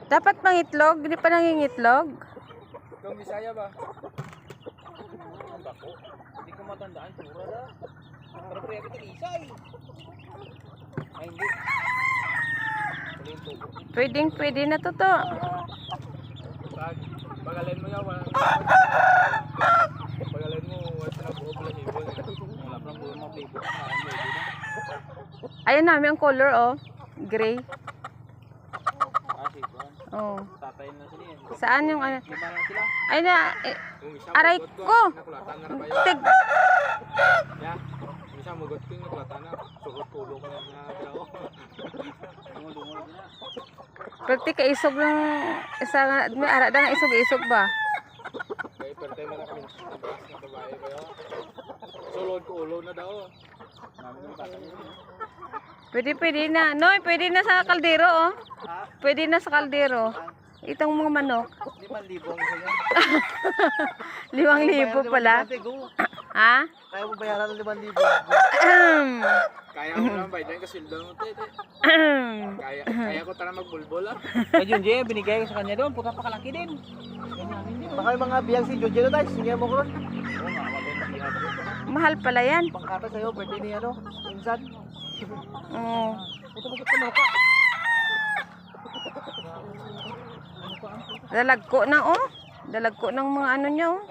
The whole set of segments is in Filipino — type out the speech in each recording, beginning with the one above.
Dapat mangitlog, hindi pa nangingitlog. Itong Bisaya ba? Ang bako. Hindi ko matandaan, pura na. Pero pre, ito isay. Ay, hindi. Pwede na to to. Pagalan mo yaw. Pagalan mo, wala na buo pala hibo. Wala pa buo mga flavor. Ayan namin ang color, oh. Gray. Oh. Tatayin na sila yan. Saan yung ano? Lima lang sila. Ay na, aray ko. Nakulatan na ba yun? Tig. Ya. Bisa mugot ko yung nakulatan na. Sugot kulo ko na tao. Dungo-dungo na. Perti ka isog ng isa nga, may ara na isog-isog ba? Kaya perti mo na kami na babae ba yun? Sulod ko ulo na daw. Namin yung tatan yun. Pwede na. Noy, pwede na sa kaldero, oh. Ha? Pwede na sa kaldero. Itong mga manok. 5,000 ang isa 5,000 pala. Ha? Kaya mo bayaran ng 5,000. Kaya mo naman bayaran kasi sildo mo, tete. Kaya ko tara magbulbol ah. Kaya Junji, binigay ko sa kanya doon, puta pa kalaki din. Baka yung mga biyang si Junji doon, guys, sige mo ko ron. Oo nga, maganda biyang. Mahal pala yan. Pangkata sa'yo, pwede ni ano, insan. Oo. Puta mo ka ka. Dalagko na, oh. Dalagko ng mga ano niya, oh.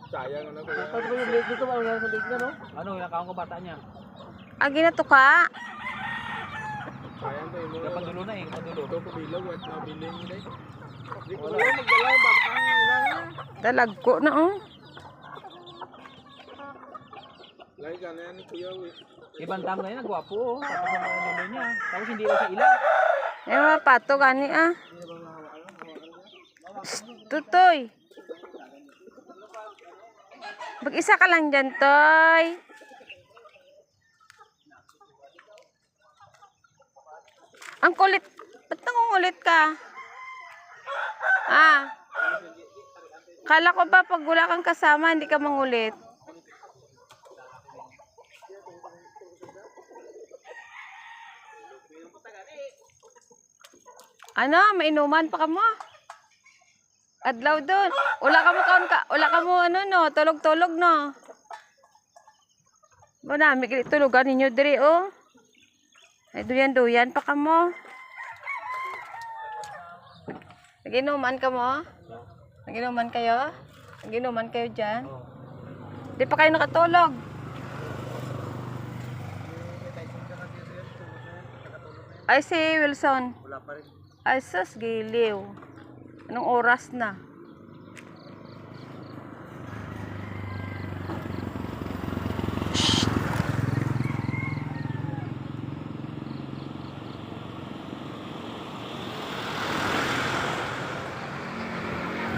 Sayang ano ko. Pag ba yung leg dito, ano yan sa leg niya, no? Ano, nakawang ko bata niya. Agi na to ka. Sayang to, yung mga padulo na eh, padulo. Ito ko bilog, at nabiling nila eh. Hindi ko lang magdala, baka ang ilang na. Dalagko na, oh. Lagi ka na yan, kuya, eh. Ibang tama na yun, nagwapo oh. Tapos ang mga dulo niya. Tapos hindi lang sa ila. Eh, mga pato gani, ah. Tutoy. Mag-isa ka lang dyan, Toy. Ang kulit. Ba't nangungulit ka? Ah. Kala ko ba pag wala kang kasama, hindi ka mangulit? Ano? Mainuman pa ka mo? Adlaw doon. Wala ka mo ano no, tulog-tulog no. Ba nami kini tulugan ninyo diri oh. Ay duyan pa ka mo. Naginuman ka mo? Naginuman kayo? Naginuman kayo diyan? Di pa kayo nakatulog. Ay si Wilson. Wala pa rin. Ay sus giliw. Anong oras na?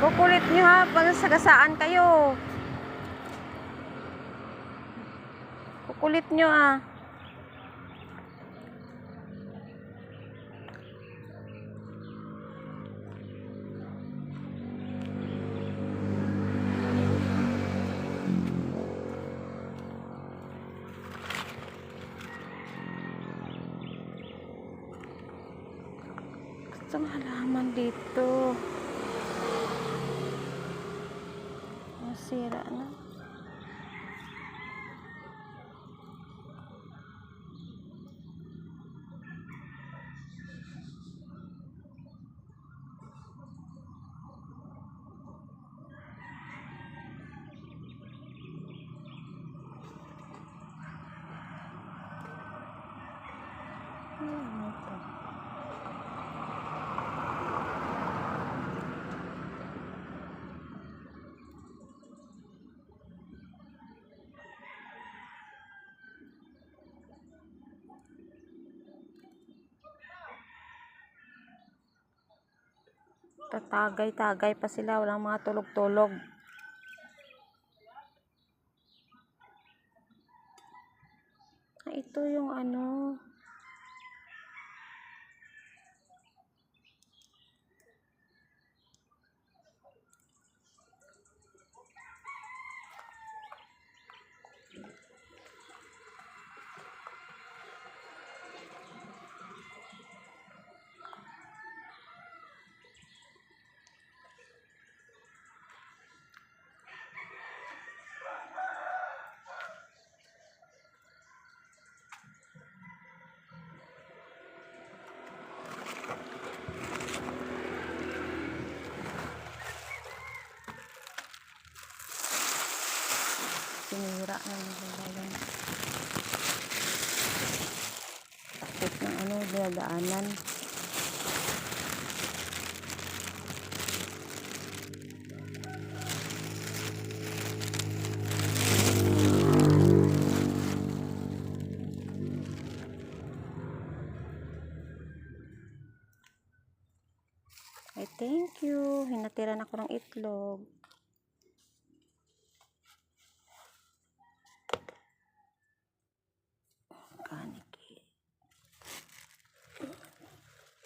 Kukulit nyo ha, pag sagasaan kayo. Kukulit nyo ah. Gusto ng halaman dito. Masira na. Tatagay-tagay pa sila, walang mga tulog-tulog. Ito yung ano. daanan nila. Takot ng ano, daanan. Ay, thank you. Hinatiran ako ng itlog. Organic.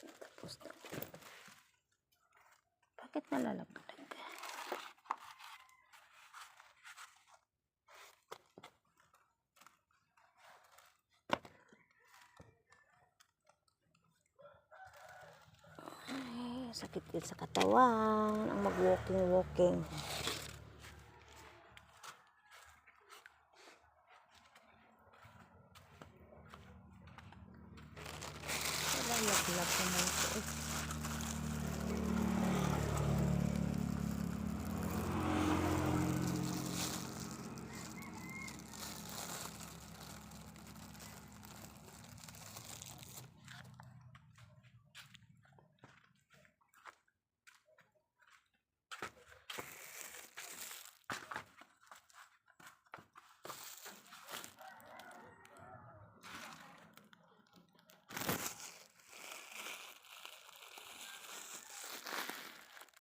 Tapos na. Bakit nalalagdag? Sakit din sa katawan ang mag-walking. Wala, laglag naman ito.